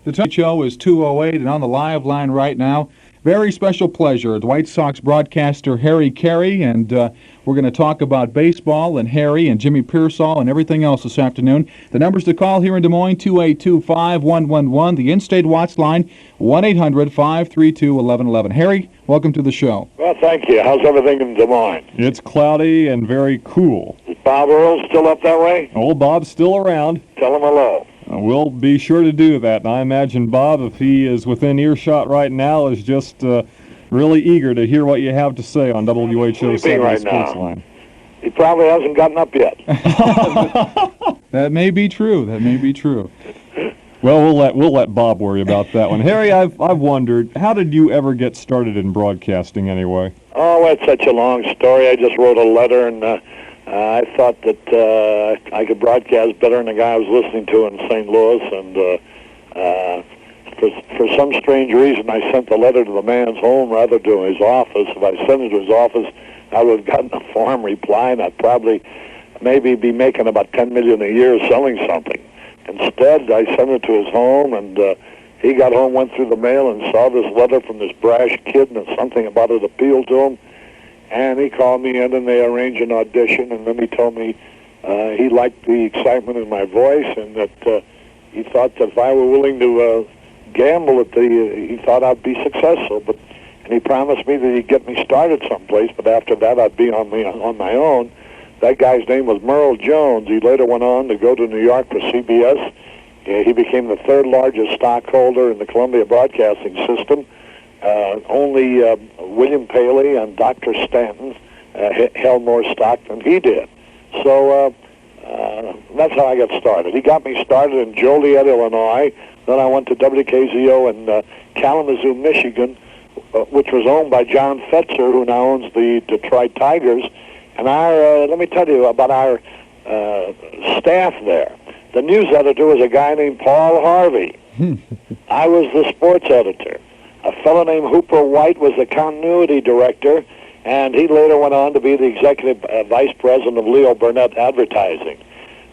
The time show is 2:08, and on the live line right now, very special pleasure, the White Sox broadcaster Carey, and we're going to talk about baseball and Harry and Jimmy Pearsall and everything else this afternoon. The numbers to call here in Des Moines, 282-5111. The in-state watch line, 1-800-532-1111. Harry, welcome to the show. Well, thank you. How's everything in Des Moines? It's cloudy and very cool. Is Bob Earl still up that way? Old Bob's still around. Tell him hello. We'll be sure to do that. And I imagine Bob, if he is within earshot right now, is just really eager to hear what you have to say on WHO Saturday Sports Line. He probably hasn't gotten up yet. That may be true. That may be true. Well, we'll let Bob worry about that one. Harry, I've wondered, how did you ever get started in broadcasting anyway? Oh, it's such a long story. I just wrote a letter, and I thought that I could broadcast better than the guy I was listening to in St. Louis, and for some strange reason, I sent the letter to the man's home rather than to his office. If I sent it to his office, I would have gotten a farm reply, and I'd probably maybe be making about $10 million a year selling something. Instead, I sent it to his home, and he got home, went through the mail, and saw this letter from this brash kid, and something about it appealed to him. And he called me in, and they arranged an audition, and then he told me he liked the excitement in my voice, and that he thought that if I were willing to gamble, he thought I'd be successful. And he promised me that he'd get me started someplace, but after that I'd be on my own. That guy's name was Merle Jones. He later went on to go to New York for CBS. He became the third largest stockholder in the Columbia Broadcasting System. Only William Paley and Dr. Stanton held more stock than he did. So that's how I got started. He got me started in Joliet, Illinois. Then I went to WKZO in Kalamazoo, Michigan, which was owned by John Fetzer, who now owns the Detroit Tigers. And let me tell you about our staff there. The news editor was a guy named Paul Harvey. I was the sports editor. A fellow named Hooper White was the continuity director, and he later went on to be the executive vice president of Leo Burnett Advertising.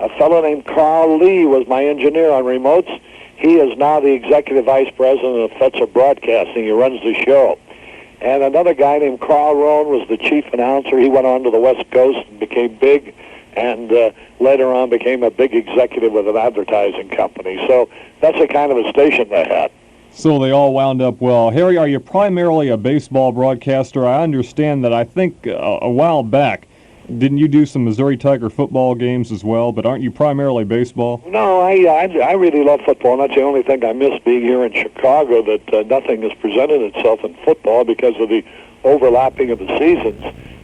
A fellow named Carl Lee was my engineer on remotes. He is now the executive vice president of Fetzer Broadcasting. He runs the show. And another guy named Carl Rohn was the chief announcer. He went on to the West Coast and became big, and later on became a big executive with an advertising company. So that's the kind of a station they had. So they all wound up well. Harry, are you primarily a baseball broadcaster? I understand that I think a while back, didn't you do some Missouri Tiger football games as well, but aren't you primarily baseball? No, I really love football, and that's the only thing I miss being here in Chicago, that nothing has presented itself in football because of the overlapping of the seasons.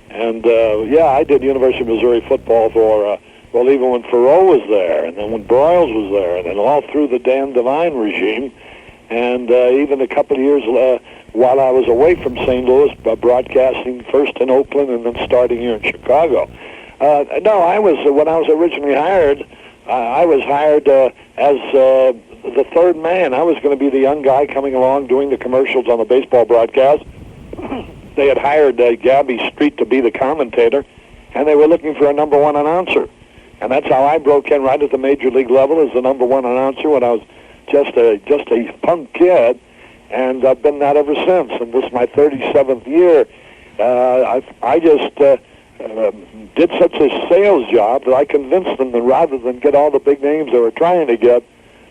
And, I did University of Missouri football for, even when Thoreau was there, and then when Broyles was there, and then all through the Dan Devine regime. And even a couple of years while I was away from St. Louis, broadcasting first in Oakland and then starting here in Chicago. When I was originally hired, I was hired as the third man. I was going to be the young guy coming along doing the commercials on the baseball broadcast. They had hired Gabby Street to be the commentator, and they were looking for a number one announcer. And that's how I broke in right at the major league level as the number one announcer when I was just a punk kid, and I've been that ever since. And this is my 37th year. I just did such a sales job that I convinced them that rather than get all the big names they were trying to get,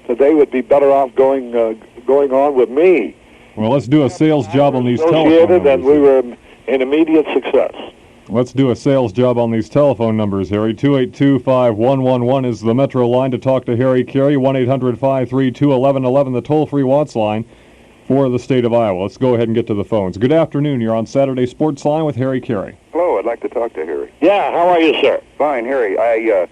that they would be better off going on with me. Well, let's do a sales job on these telephone numbers. And we were an immediate success. Let's do a sales job on these telephone numbers, Harry. 282-5111 is the Metro line to talk to Harry Carey. 1-800-532-1111, the toll-free Watts line for the state of Iowa. Let's go ahead and get to the phones. Good afternoon. You're on Saturday Sports Line with Harry Carey. Hello. I'd like to talk to Harry. Yeah. How are you, sir? Fine, Harry. I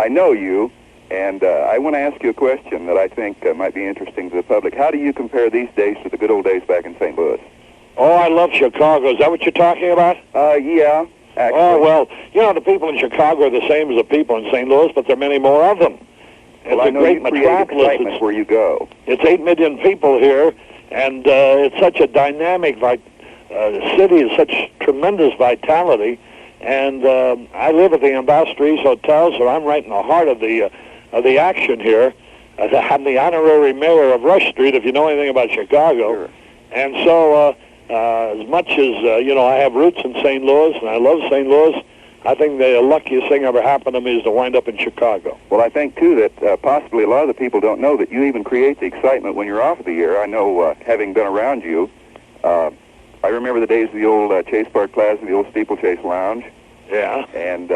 know you, and I want to ask you a question that I think might be interesting to the public. How do you compare these days to the good old days back in St. Louis? Oh, I love Chicago. Is that what you're talking about? Yeah, actually. Oh, well, the people in Chicago are the same as the people in St. Ouis, but there are many more of them. It's a great metropolis. Where you go. It's 8 million people here, and it's such a dynamic city, is such tremendous vitality. And I live at the Ambassador East Hotel, so I'm right in the heart of the action here. I'm the honorary mayor of Rush Street, if you know anything about Chicago. Sure. And so, as much as, I have roots in St. Louis, and I love St. Louis, I think the luckiest thing ever happened to me is to wind up in Chicago. Well, I think, too, that possibly a lot of the people don't know that you even create the excitement when you're off of the air. I know, having been around you, I remember the days of the old Chase Park Plaza, the old Steeplechase Lounge. Yeah. And,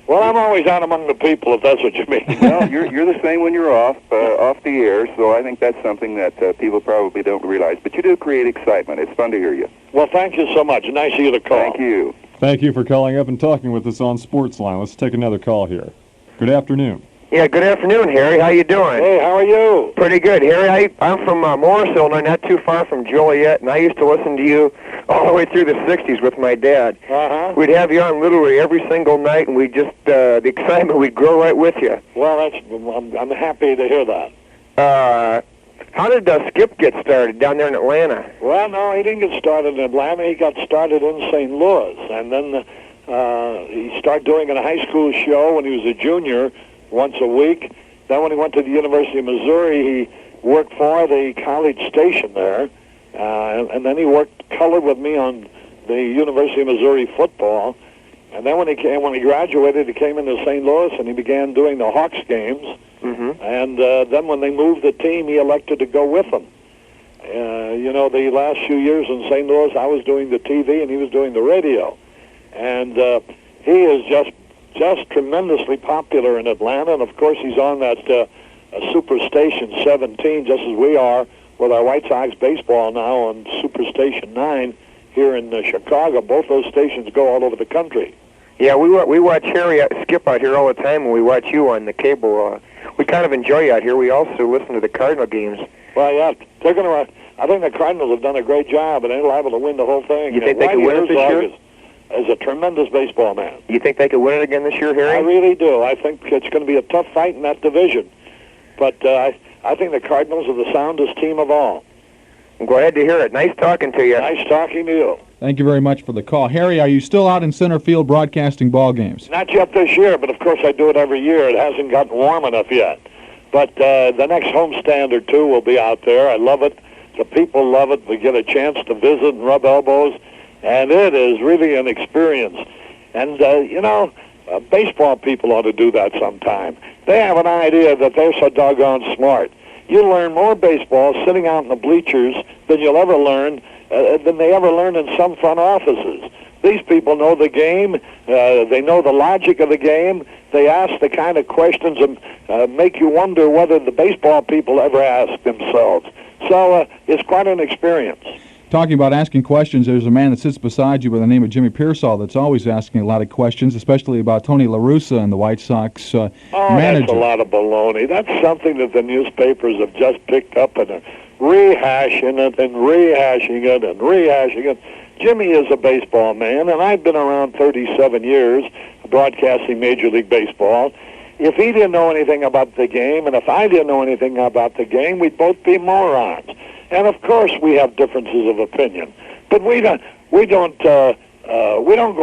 well, I'm always out among the people, if that's what you mean. well, you're the same when you're off the air, so I think that's something that people probably don't realize. But you do create excitement. It's fun to hear you. Well, thank you so much. Nice of you to call. Thank you. Thank you for calling up and talking with us on Sportsline. Let's take another call here. Good afternoon. Yeah, good afternoon, Harry. How you doing? Hey, how are you? Pretty good, Harry. I'm from Morrisville, not too far from Joliet, and I used to listen to you all the way through the 60s with my dad. Uh-huh. We'd have you on literally every single night, and we just, the excitement, we'd grow right with you. Well, I'm happy to hear that. How did Skip get started down there in Atlanta? Well, no, he didn't get started in Atlanta. He got started in St. Louis, and then he started doing a high school show when he was a junior once a week. Then when he went to the University of Missouri, he worked for the college station there, and then he worked color with me on the University of Missouri football. And then when he graduated, he came into St. Louis and he began doing the Hawks games. Mm-hmm. And then when they moved the team, he elected to go with them. The last few years in St. Louis, I was doing the TV and he was doing the radio. And he is just tremendously popular in Atlanta. And, of course, he's on that Superstation 17, just as we are, with our White Sox baseball now on Superstation 9 here in Chicago. Both those stations go all over the country. Yeah, we watch Harry Skip out here all the time, and we watch you on the cable. We kind of enjoy you out here. We also listen to the Cardinal games. Well, yeah, they're going to. I think the Cardinals have done a great job, and they're liable to win the whole thing. You think they could win it this year? Is a tremendous baseball man. You think they could win it again this year, Harry? I really do. I think it's going to be a tough fight in that division. But I think the Cardinals are the soundest team of all. I'm glad to hear it. Nice talking to you. Nice talking to you. Thank you very much for the call. Harry, are you still out in center field broadcasting ball games? Not yet this year, but of course I do it every year. It hasn't gotten warm enough yet. But the next homestand or two will be out there. I love it. The people love it. We get a chance to visit and rub elbows, and it is really an experience. And, baseball people ought to do that sometime. They have an idea that they're so doggone smart. You learn more baseball sitting out in the bleachers than you'll ever learn, than they ever learn in some front offices. These people know the game. They know the logic of the game. They ask the kind of questions that make you wonder whether the baseball people ever ask themselves. So it's quite an experience. Talking about asking questions, there's a man that sits beside you by the name of Jimmy Pearsall that's always asking a lot of questions, especially about Tony La Russa and the White Sox manager. That's a lot of baloney. That's something that the newspapers have just picked up and are rehashing it and rehashing it and rehashing it. Jimmy is a baseball man, and I've been around 37 years broadcasting Major League Baseball. If he didn't know anything about the game, and if I didn't know anything about the game, we'd both be morons. And of course, we have differences of opinion, but we don't go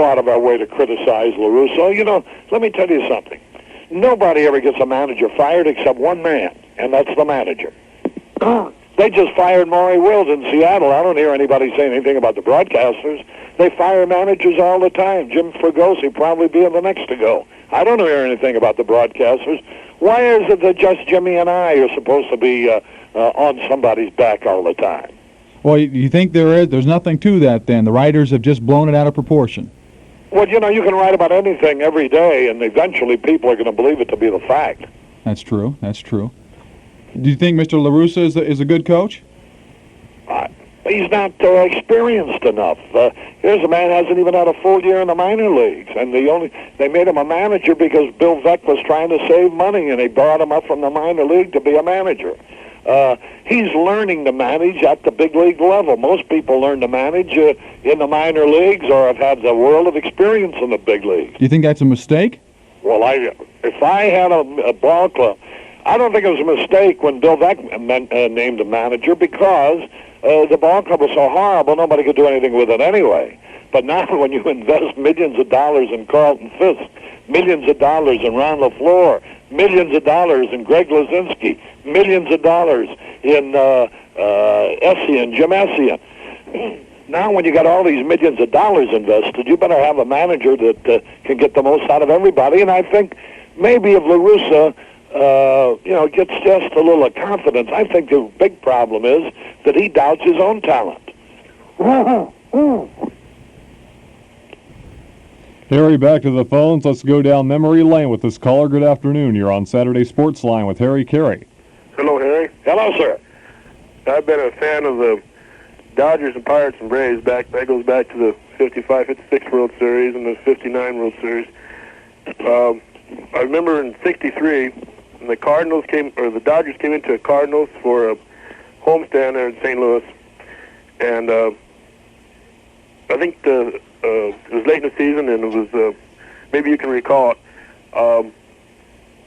out of our way to criticize La Russa. Let me tell you something. Nobody ever gets a manager fired except one man, and that's the manager. They just fired Maury Wills in Seattle. I don't hear anybody saying anything about the broadcasters. They fire managers all the time. Jim Fregosi probably being the next to go. I don't hear anything about the broadcasters. Why is it that just Jimmy and I are supposed to be on somebody's back all the time? Well, you think there's nothing to that then? The writers have just blown it out of proportion. Well, you can write about anything every day, and eventually people are going to believe it to be the fact. That's true. That's true. Do you think Mr. La Russa is a good coach? He's not experienced enough. Here's a man who hasn't even had a full year in the minor leagues, and they made him a manager because Bill Veeck was trying to save money, and they brought him up from the minor league to be a manager. He's learning to manage at the big league level. Most people learn to manage in the minor leagues or have had the world of experience in the big leagues. Do you think that's a mistake? Well, if I had a ball club, I don't think it was a mistake when Bill Veeck named a manager because the ball club was so horrible nobody could do anything with it anyway. But now when you invest millions of dollars in Carlton Fisk, millions of dollars in Ron LaFleur, millions of dollars in Greg Lazinski, millions of dollars in Essien, Jim Essien. Now, when you got all these millions of dollars invested, you better have a manager that can get the most out of everybody. And I think maybe if La Russa, gets just a little of confidence, I think the big problem is that he doubts his own talent. Harry, back to the phones. Let's go down memory lane with this caller. Good afternoon. You're on Saturday Sports Line with Harry Caray. Hello, Harry. Hello, sir. I've been a fan of the Dodgers and Pirates and Braves that goes back to the 55, 56 World Series and the 59 World Series. I remember in '63, when the Dodgers came into Cardinals for a homestand there in St. Louis, and I think it was late in the season, and it was maybe you can recall it.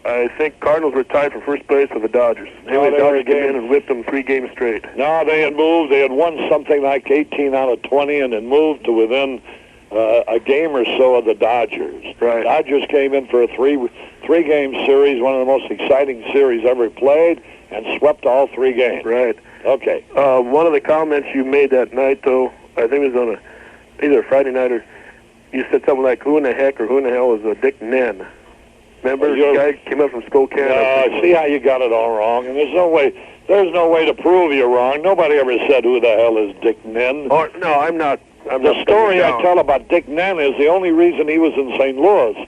I think Cardinals were tied for first place with the Dodgers. No, the Dodgers came in and whipped them 3 games straight. No, they had moved. They had won something like 18 out of 20 and then moved to within a game or so of the Dodgers. Right. Dodgers came in for a three-game series, one of the most exciting series ever played, and swept all 3 games. Right. Okay. One of the comments you made that night, though, I think it was on either a Friday night or you said something like, who in the heck or who in the hell is Dick Nen? Remember, the guy came up from Spokane. See how you got it all wrong, and there's no way to prove you're wrong. Nobody ever said who the hell is Dick Nen. Oh, no, I'm not. The story I tell about Dick Nen is the only reason he was in St. Louis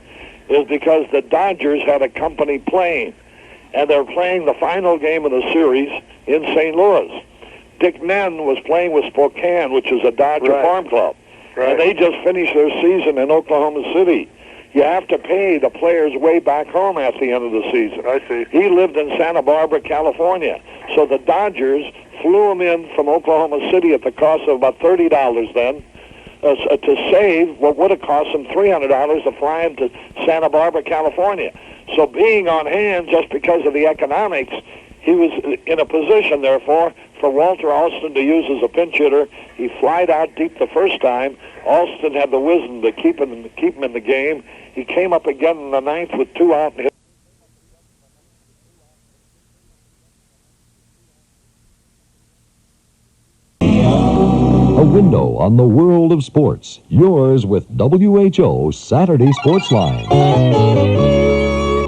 is because the Dodgers had a company plane, and they're playing the final game of the series in St. Louis. Dick Nen was playing with Spokane, which is a Dodger farm club, and they just finished their season in Oklahoma City. You have to pay the players way back home at the end of the season. I see. He lived in Santa Barbara, California. So the Dodgers flew him in from Oklahoma City at the cost of about $30 then to save what would have cost him $300 to fly him to Santa Barbara, California. So being on hand just because of the economics, he was in a position, therefore, for Walter Alston to use as a pinch hitter. He flied out deep the first time. Alston had the wisdom to keep him in the game. He came up again in the 9th with 2 out and hit. A window on the world of sports. Yours with WHO Saturday Sports Line.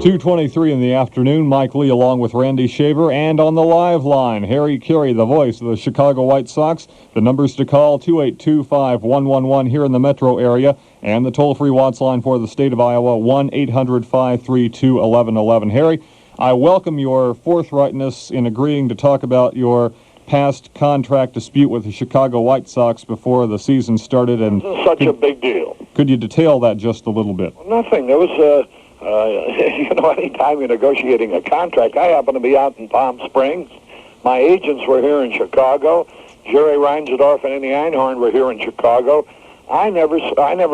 2:23 in the afternoon. Mike Lee along with Randy Shaver, and on the live line, Harry Caray, the voice of the Chicago White Sox. The numbers to call, 282-5111 here in the metro area, and the toll-free Watts line for the state of Iowa, 1-800-532-1111. Harry, I welcome your forthrightness in agreeing to talk about your past contract dispute with the Chicago White Sox before the season started. And such a big deal. Could you detail that just a little bit? Nothing. There was anytime you're negotiating a contract, I happened to be out in Palm Springs. My agents were here in Chicago. Jerry Reinsdorf and Eddie Einhorn were here in Chicago. I never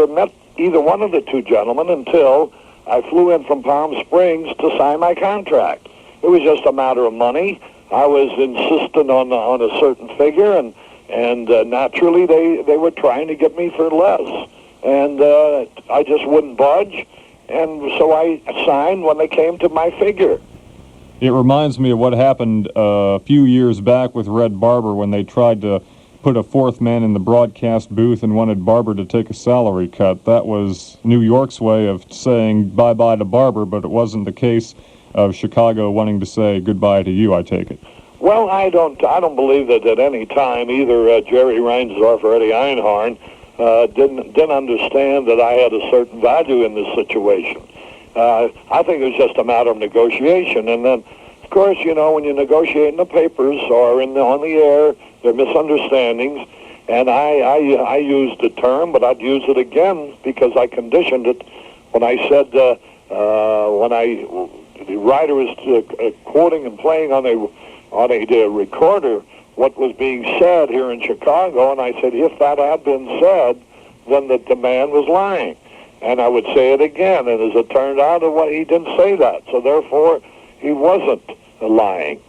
met either one of the 2 gentlemen until I flew in from Palm Springs to sign my contract. It was just a matter of money. I was insistent on a certain figure, and naturally they were trying to get me for less, and I just wouldn't budge. And so I signed when they came to my figure. It reminds me of what happened a few years back with Red Barber when they tried to put a 4th man in the broadcast booth and wanted Barber to take a salary cut. That was New York's way of saying bye-bye to Barber, but it wasn't the case of Chicago wanting to say goodbye to you, I take it. Well, I don't believe that at any time either Jerry Reinsdorf or Eddie Einhorn didn't understand that I had a certain value in this situation. I think it was just a matter of negotiation. And then, of course, when you negotiate in the papers or on the air, there are misunderstandings. And I used the term, but I'd use it again because I conditioned it when I said, the writer was quoting and playing on a recorder what was being said here in Chicago, and I said, if that had been said, then the man was lying. And I would say it again, and as it turned out, he didn't say that, so therefore he wasn't lying.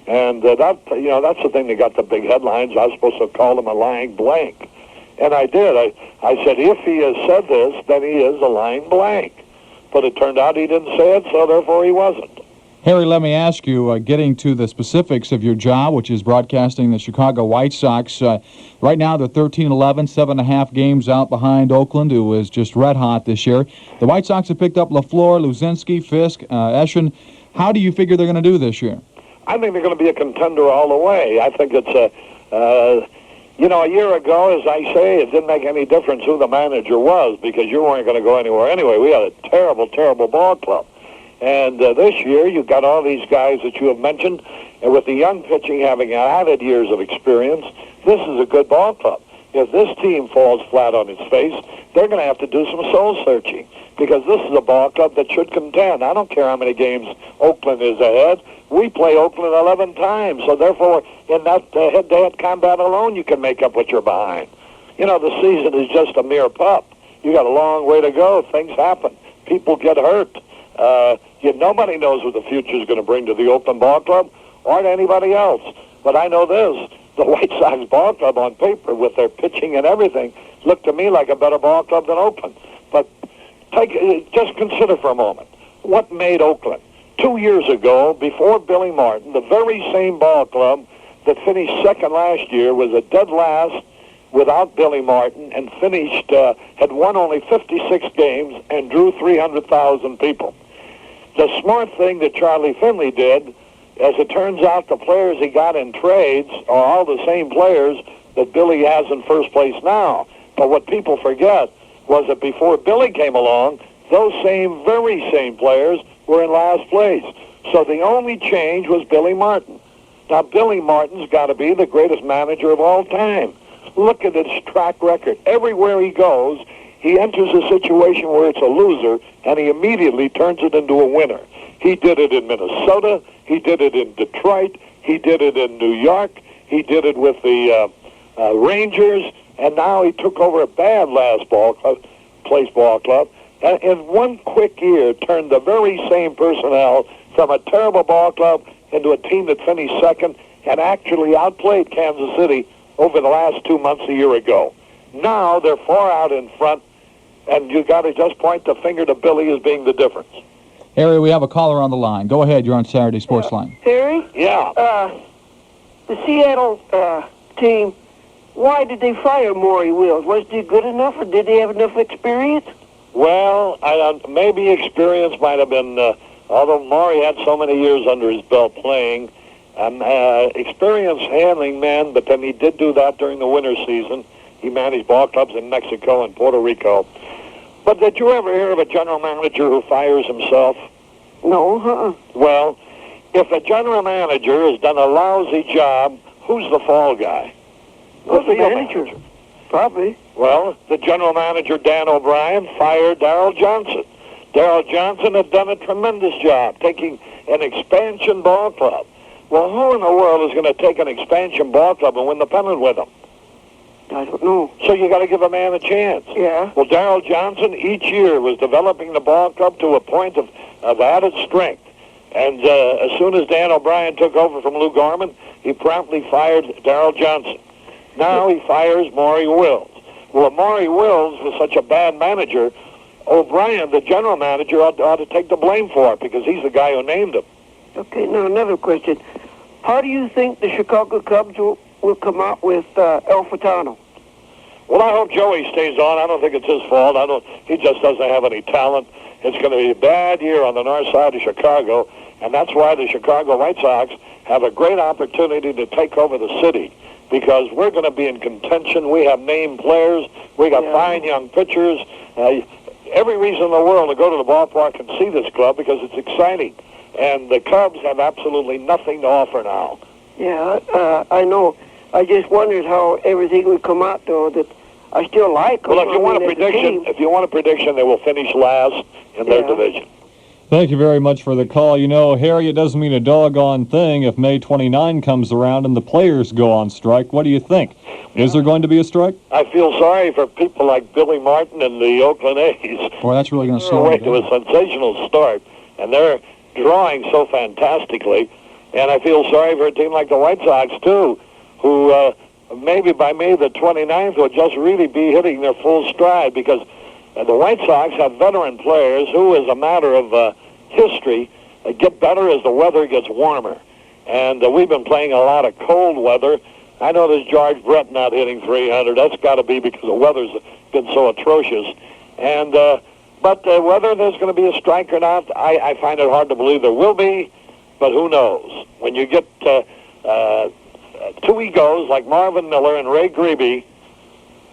And that's the thing that got the big headlines. I was supposed to call him a lying blank, and I did. I said, if he has said this, then he is a lying blank. But it turned out he didn't say it, so therefore he wasn't. Harry, let me ask you, getting to the specifics of your job, which is broadcasting the Chicago White Sox. Right now they're 13-11, 7.5 games out behind Oakland, who is just red hot this year. The White Sox have picked up LaFleur, Luzinski, Fisk, Eschen. How do you figure they're going to do this year? I think they're going to be a contender all the way. I think it's a year ago, as I say, it didn't make any difference who the manager was because you weren't going to go anywhere anyway. We had a terrible, terrible ball club. And this year, you've got all these guys that you have mentioned, and with the young pitching having added years of experience, this is a good ball club. If this team falls flat on its face, they're going to have to do some soul searching because this is a ball club that should contend. I don't care how many games Oakland is ahead. We play Oakland 11 times, so therefore, in that head-to-head combat alone, you can make up what you're behind. You know, the season is just a mere pup. You got a long way to go. Things happen. People get hurt. Nobody knows what the future is going to bring to the Oakland Ball Club or to anybody else. But I know this. The White Sox Ball Club on paper, with their pitching and everything, looked to me like a better ball club than Oakland. But just consider for a moment, what made Oakland? 2 years ago, before Billy Martin, the very same ball club that finished second last year was a dead last without Billy Martin and had won only 56 games and drew 300,000 people. The smart thing that Charlie Finley did, as it turns out, the players he got in trades are all the same players that Billy has in first place now. But what people forget was that before Billy came along, those very same players were in last place. So the only change was Billy Martin. Now, Billy Martin's got to be the greatest manager of all time. Look at his track record. Everywhere he goes, he enters a situation where it's a loser, and he immediately turns it into a winner. He did it in Minnesota. He did it in Detroit. He did it in New York. He did it with the Rangers, and now he took over a bad place ball club, and in one quick year turned the very same personnel from a terrible ball club into a team that finished second and actually outplayed Kansas City over the last 2 months a year ago. Now they're far out in front, and you got to just point the finger to Billy as being the difference. Harry, we have a caller on the line. Go ahead. You're on Saturday Sports Line. Harry? Yeah. The Seattle team, why did they fire Maury Wills? Was he good enough, or did they have enough experience? Well, maybe experience might have been, although Maury had so many years under his belt playing, experience handling men, but then he did do that during the winter season. He managed ball clubs in Mexico and Puerto Rico. But did you ever hear of a general manager who fires himself? No, Well, if a general manager has done a lousy job, who's the fall guy? The manager. Probably. Well, the general manager, Dan O'Brien, fired Darrell Johnson. Darrell Johnson had done a tremendous job taking an expansion ball club. Well, who in the world is going to take an expansion ball club and win the pennant with them? I don't know. So you got to give a man a chance. Yeah. Well, Darrell Johnson each year was developing the ball club to a point of added strength. And as soon as Dan O'Brien took over from Lou Gorman, he promptly fired Darrell Johnson. Now he fires Maury Wills. Well, if Maury Wills was such a bad manager, O'Brien, the general manager, ought to take the blame for it because he's the guy who named him. Okay, now another question. How do you think the Chicago Cubs will come out with El Fatano? Well, I hope Joey stays on. I don't think it's his fault. He just doesn't have any talent. It's going to be a bad year on the north side of Chicago, and that's why the Chicago White Sox have a great opportunity to take over the city because we're going to be in contention. We have named players. We got fine young pitchers. Every reason in the world to go to the ballpark and see this club because it's exciting. And the Cubs have absolutely nothing to offer now. Yeah, I know. I just wondered how everything would come out, though. That I still like them. Well, if you want a prediction, they will finish last in their division. Thank you very much for the call. You know, Harry, it doesn't mean a doggone thing if May 29 comes around and the players go on strike. What do you think? Is there going to be a strike? I feel sorry for people like Billy Martin and the Oakland A's. Boy, that's really going to slow it to a sensational start, and they're drawing so fantastically. And I feel sorry for a team like the White Sox, too, who maybe by May the 29th will just really be hitting their full stride because the White Sox have veteran players who, as a matter of history, get better as the weather gets warmer. And we've been playing a lot of cold weather. I noticed George Brett not hitting 300. That's got to be because the weather's been so atrocious. And but whether there's going to be a strike or not, I find it hard to believe there will be. But who knows? When you get two egos like Marvin Miller and Ray Grebe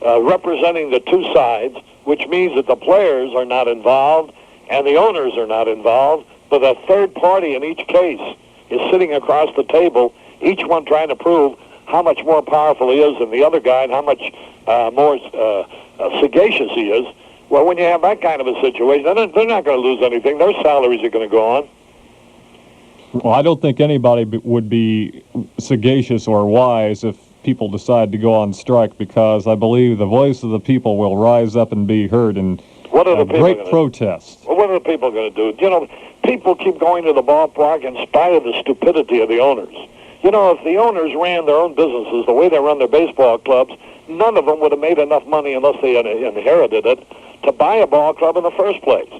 representing the two sides, which means that the players are not involved and the owners are not involved, but a third party in each case is sitting across the table, each one trying to prove how much more powerful he is than the other guy and how much more sagacious he is. Well, when you have that kind of a situation, they're not going to lose anything. Their salaries are going to go on. Well, I don't think anybody would be sagacious or wise if people decide to go on strike, because I believe the voice of the people will rise up and be heard in a great protest. Well, what are the people going to do? You know, people keep going to the ballpark in spite of the stupidity of the owners. You know, if the owners ran their own businesses the way they run their baseball clubs, none of them would have made enough money unless they inherited it to buy a ball club in the first place.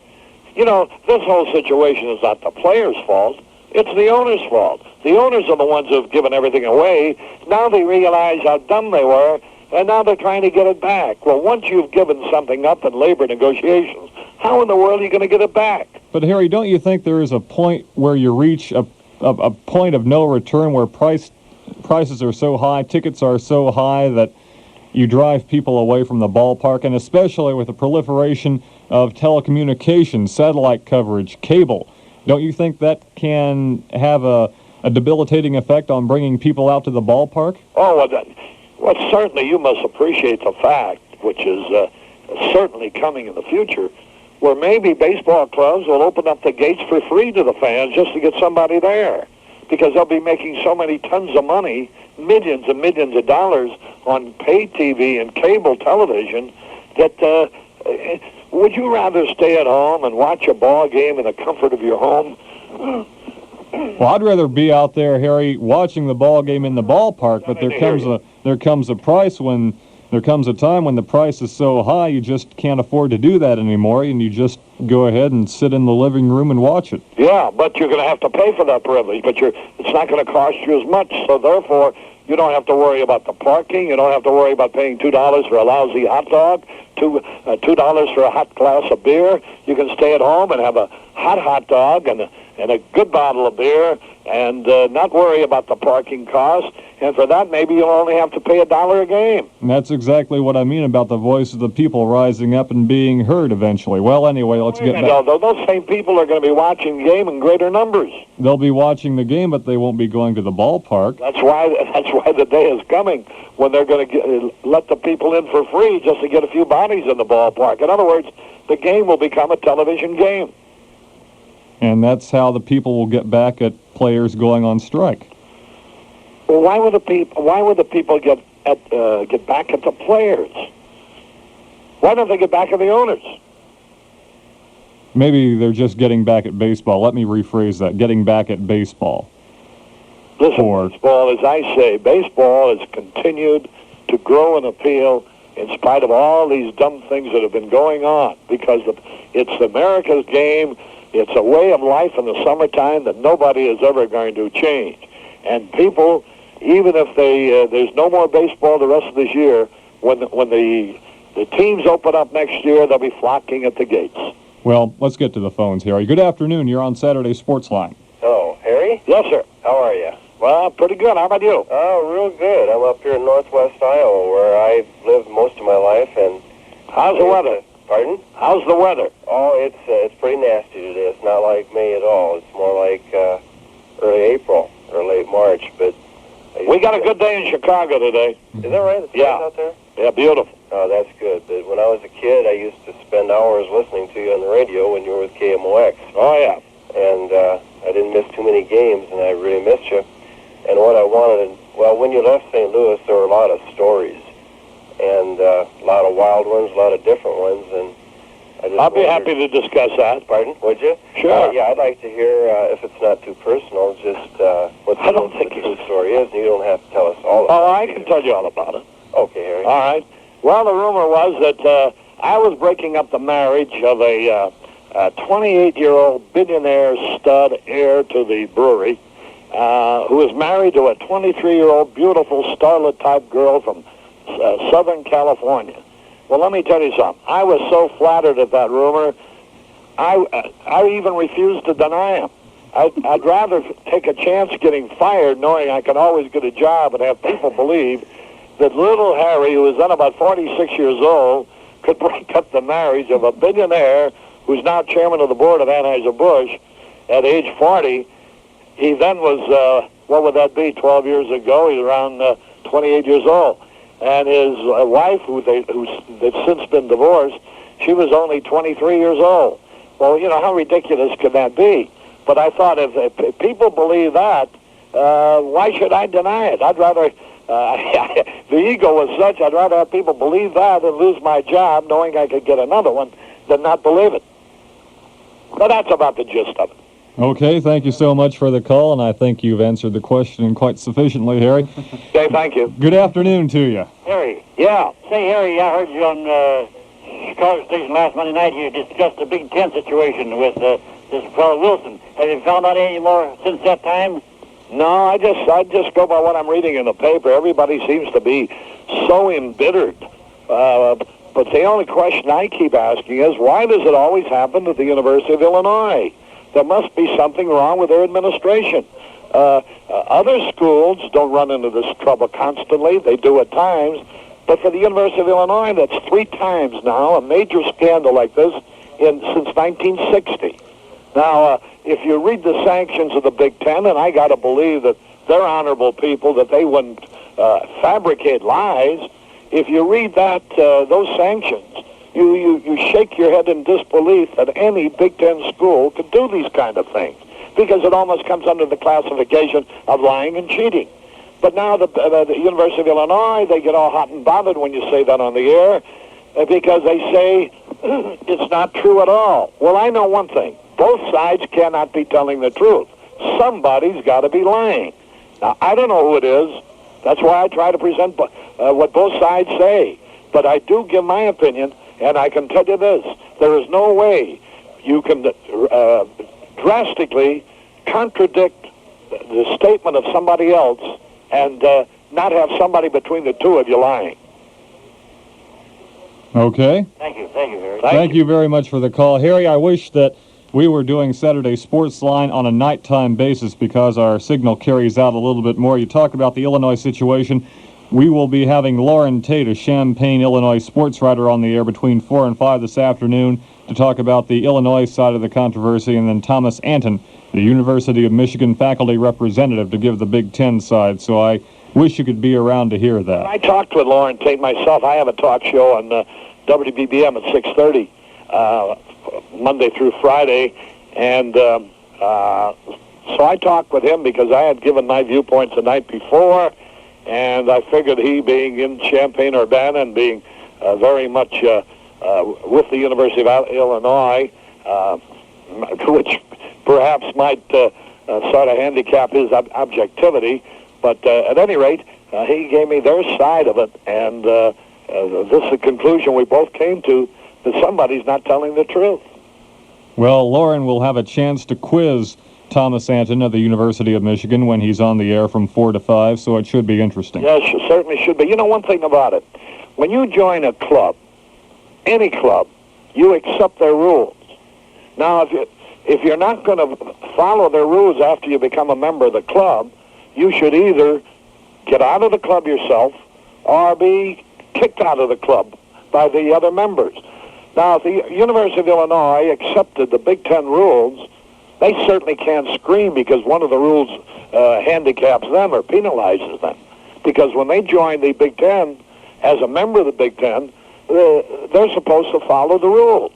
You know, this whole situation is not the players' fault. It's the owners' fault. The owners are the ones who have given everything away. Now they realize how dumb they were, and now they're trying to get it back. Well, once you've given something up in labor negotiations, how in the world are you going to get it back? But, Harry, don't you think there is a point where you reach a point of no return where prices are so high, tickets are so high that you drive people away from the ballpark, and especially with the proliferation of telecommunications, satellite coverage, cable? Don't you think that can have a debilitating effect on bringing people out to the ballpark? Oh, well, certainly you must appreciate the fact, which is certainly coming in the future, where maybe baseball clubs will open up the gates for free to the fans just to get somebody there, because they'll be making so many tons of money, millions and millions of dollars on pay TV and cable television that would you rather stay at home and watch a ball game in the comfort of your home? Well, I'd rather be out there, Harry, watching the ball game in the ballpark, but there comes a time when the price is so high you just can't afford to do that anymore, and you just go ahead and sit in the living room and watch it. Yeah, but you're going to have to pay for that privilege, but it's not going to cost you as much, so therefore you don't have to worry about the parking. You don't have to worry about paying $2 for a lousy hot dog, $2 for a hot glass of beer. You can stay at home and have a hot dog and a good bottle of beer and not worry about the parking costs. And for that, maybe you'll only have to pay $1 a game. And that's exactly what I mean about the voice of the people rising up and being heard eventually. Well, anyway, let's get back. Those same people are going to be watching the game in greater numbers. They'll be watching the game, but they won't be going to the ballpark. That's why the day is coming when they're going to let the people in for free just to get a few bodies in the ballpark. In other words, the game will become a television game. And that's how the people will get back at players going on strike. Well, why would the people get back at the players? Why don't they get back at the owners? Maybe they're just getting back at baseball. Let me rephrase that. Getting back at baseball. Listen, baseball, as I say, baseball has continued to grow in appeal in spite of all these dumb things that have been going on, because it's America's game. It's a way of life in the summertime that nobody is ever going to change. And people, even if there's no more baseball the rest of this year, when the teams open up next year, they'll be flocking at the gates. Well, let's get to the phones, Harry. Good afternoon. You're on Saturday Sports Line. Hello, Harry? Yes, sir. How are you? Well, pretty good. How about you? Oh, real good. I'm up here in northwest Iowa, where I've lived most of my life. And how's the weather? Pardon? How's the weather? Oh, it's pretty nasty today. It's not like May at all. It's more like early April or late March. But we got a good day in Chicago today. Is that right? It's yeah. nice out there? Yeah, beautiful. Oh, that's good. But when I was a kid, I used to spend hours listening to you on the radio when you were with KMOX. Oh, yeah. And I didn't miss too many games, and I really missed you. And what I wanted, well, when you left St. Louis, there were a lot of stories, and a lot of wild ones, a lot of different ones, and I'll be happy to discuss that. Pardon? Would you? Sure. Yeah, I'd like to hear, if it's not too personal, just what the true story is, and you don't have to tell us all about it. Oh, I can tell you all about it. Okay, Harry. All right. Well, the rumor was that I was breaking up the marriage of a 28-year-old billionaire stud heir to the brewery who was married to a 23-year-old beautiful starlet-type girl from Southern California. Well, let me tell you something. I was so flattered at that rumor, I even refused to deny him. I'd rather take a chance getting fired knowing I could always get a job and have people believe that little Harry, who was then about 46 years old, could break up the marriage of a billionaire who's now chairman of the board of Anheuser-Busch at age 40. He then was, what would that be, 12 years ago? He's around 28 years old. And his wife, who's since been divorced, she was only 23 years old. Well, you know, how ridiculous can that be? But I thought if people believe that, why should I deny it? I'd rather, the ego was such, I'd rather have people believe that than lose my job knowing I could get another one than not believe it. But that's about the gist of it. Okay, thank you so much for the call, and I think you've answered the question quite sufficiently, Harry. Okay, thank you. Good afternoon to you. Harry. Yeah. Say, Harry, I heard you on Chicago Station last Monday night. You discussed the Big Ten situation with this fellow Wilson. Have you found out any more since that time? No, I just go by what I'm reading in the paper. Everybody seems to be so embittered. But the only question I keep asking is, why does it always happen at the University of Illinois? There must be something wrong with their administration. Other schools don't run into this trouble constantly. They do at times. But for the University of Illinois, that's 3 times now, a major scandal like this since 1960. Now, if you read the sanctions of the Big Ten, and I got to believe that they're honorable people, that they wouldn't fabricate lies. If you read that, those sanctions, you shake your head in disbelief that any Big Ten school could do these kind of things, because it almost comes under the classification of lying and cheating. But now the University of Illinois, they get all hot and bothered when you say that on the air, because they say it's not true at all. Well, I know one thing. Both sides cannot be telling the truth. Somebody's got to be lying. Now, I don't know who it is. That's why I try to present what both sides say. But I do give my opinion, and I can tell you this. There is no way you can drastically contradict the statement of somebody else and not have somebody between the two of you lying. Okay. Thank you, Harry. Thank you very much for the call. Harry, I wish that we were doing Saturday Sports Line on a nighttime basis because our signal carries out a little bit more. You talk about the Illinois situation. We will be having Lauren Tate, a Champaign, Illinois sports writer, on the air between 4 and 5 this afternoon to talk about the Illinois side of the controversy, and then Thomas Anton, the University of Michigan faculty representative, to give the Big Ten side. So I wish you could be around to hear that. I talked with Lauren Tate myself. I have a talk show on WBBM at 6:30. Monday through Friday, and so I talked with him because I had given my viewpoints the night before, and I figured he being in Champaign-Urbana and being very much with the University of Illinois, which perhaps might sort of handicap his objectivity, but at any rate, he gave me their side of it, and this is the conclusion we both came to, that somebody's not telling the truth. Well, Lauren will have a chance to quiz Thomas Anton of the University of Michigan when he's on the air from 4 to 5, so it should be interesting. Yes, it certainly should be. You know one thing about it. When you join a club, any club, you accept their rules. Now, if you're not going to follow their rules after you become a member of the club, you should either get out of the club yourself or be kicked out of the club by the other members. Now, if the University of Illinois accepted the Big Ten rules, they certainly can't scream because one of the rules handicaps them or penalizes them. Because when they join the Big Ten, as a member of the Big Ten, they're supposed to follow the rules.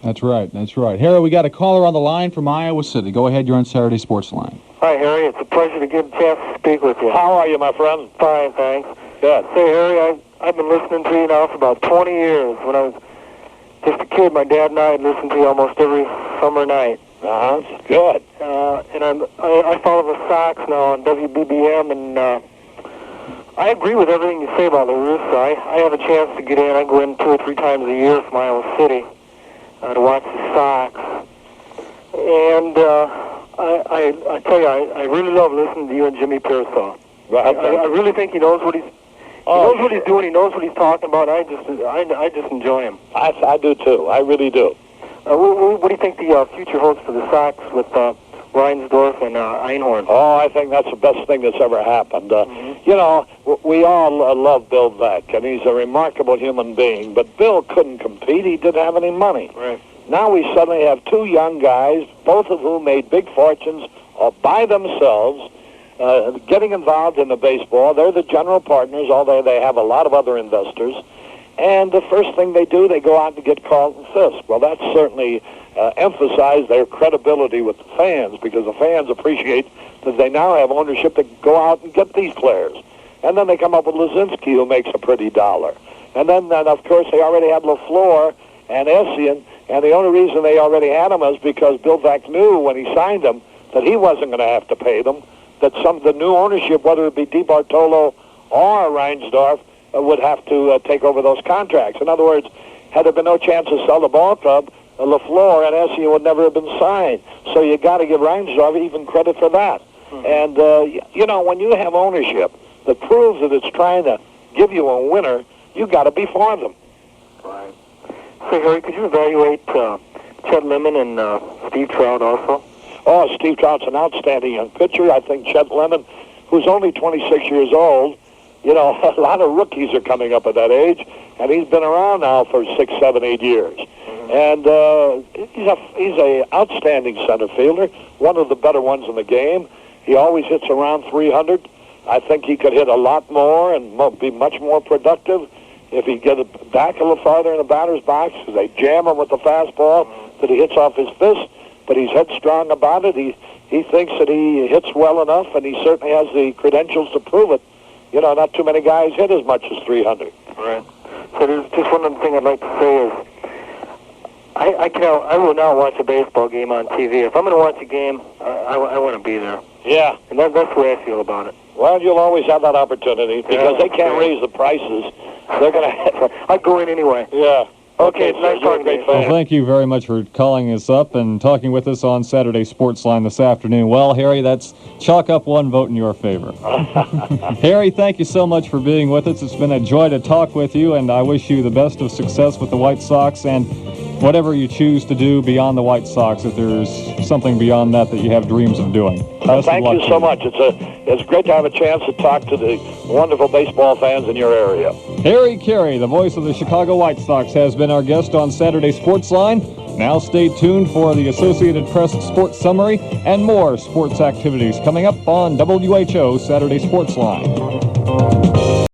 That's right. Harry, we got a caller on the line from Iowa City. Go ahead, you're on Saturday Sports Line. Hi, Harry. It's a pleasure to get a chance to speak with you. How are you, my friend? Fine, thanks. Good. Say, Harry, I've been listening to you now for about 20 years. When I was just a kid, my dad and I had listened to you almost every summer night. Good. And I follow the Sox now on WBBM, and I agree with everything you say about Lewis. I have a chance to get in. I go in 2 or 3 times a year from Iowa City to watch the Sox. And I tell you, I really love listening to you and Jimmy Pearsall. I really think he knows what he's what he's doing. He knows what he's talking about. I just enjoy him. I do too. I really do. What do you think the future holds for the Sox with Reinsdorf and Einhorn? Oh, I think that's the best thing that's ever happened. You know, we all love Bill Veeck, and he's a remarkable human being, but Bill couldn't compete. He didn't have any money. Right. Now we suddenly have 2 young guys, both of whom made big fortunes by themselves, getting involved in the baseball. They're the general partners, although they have a lot of other investors. And the first thing they do, they go out and get Carlton Fisk. Well, that certainly emphasized their credibility with the fans, because the fans appreciate that they now have ownership to go out and get these players. And then they come up with Lazinski, who makes a pretty dollar. And then of course, they already had LaFleur and Essien, and the only reason they already had them is because Bill Veeck knew when he signed them that he wasn't going to have to pay them, that some of the new ownership, whether it be DeBartolo or Reinsdorf, would have to take over those contracts. In other words, had there been no chance to sell the ball club, LaFleur and Essien would never have been signed. So you got to give Reinsdorf even credit for that. And, you know, when you have ownership that proves that it's trying to give you a winner, you got to be for them. Right. So, Harry, could you evaluate Chet Lemon and Steve Trout also? Oh, Steve Trout's an outstanding young pitcher. I think Chet Lemon, who's only 26 years old, you know, a lot of rookies are coming up at that age, and he's been around now for 6, 7, 8 years. And he's a outstanding center fielder, one of the better ones in the game. He always hits around 300. I think he could hit a lot more and be much more productive if he get it back a little farther in the batter's box, because they jam him with the fastball that he hits off his fist. But he's headstrong about it. He thinks that he hits well enough, and he certainly has the credentials to prove it. You know, not too many guys hit as much as 300. Right. So there's just one other thing I'd like to say is I will not watch a baseball game on TV. If I'm going to watch a game, I want to be there. Yeah. And that's the way I feel about it. Well, you'll always have that opportunity because they can't raise the prices. They're going to. I'd go in anyway. Yeah. Okay, it's nice talking to you. Well, thank you very much for calling us up and talking with us on Saturday Sportsline this afternoon. Well, Harry, that's chalk up 1 vote in your favor. Harry, thank you so much for being with us. It's been a joy to talk with you, and I wish you the best of success with the White Sox and whatever you choose to do beyond the White Sox, if there's something beyond that you have dreams of doing. Thank you so much. It's great to have a chance to talk to the wonderful baseball fans in your area. Harry Carey, the voice of the Chicago White Sox, has been our guest on Saturday Sportsline. Now stay tuned for the Associated Press Sports Summary and more sports activities coming up on WHO Saturday Sportsline.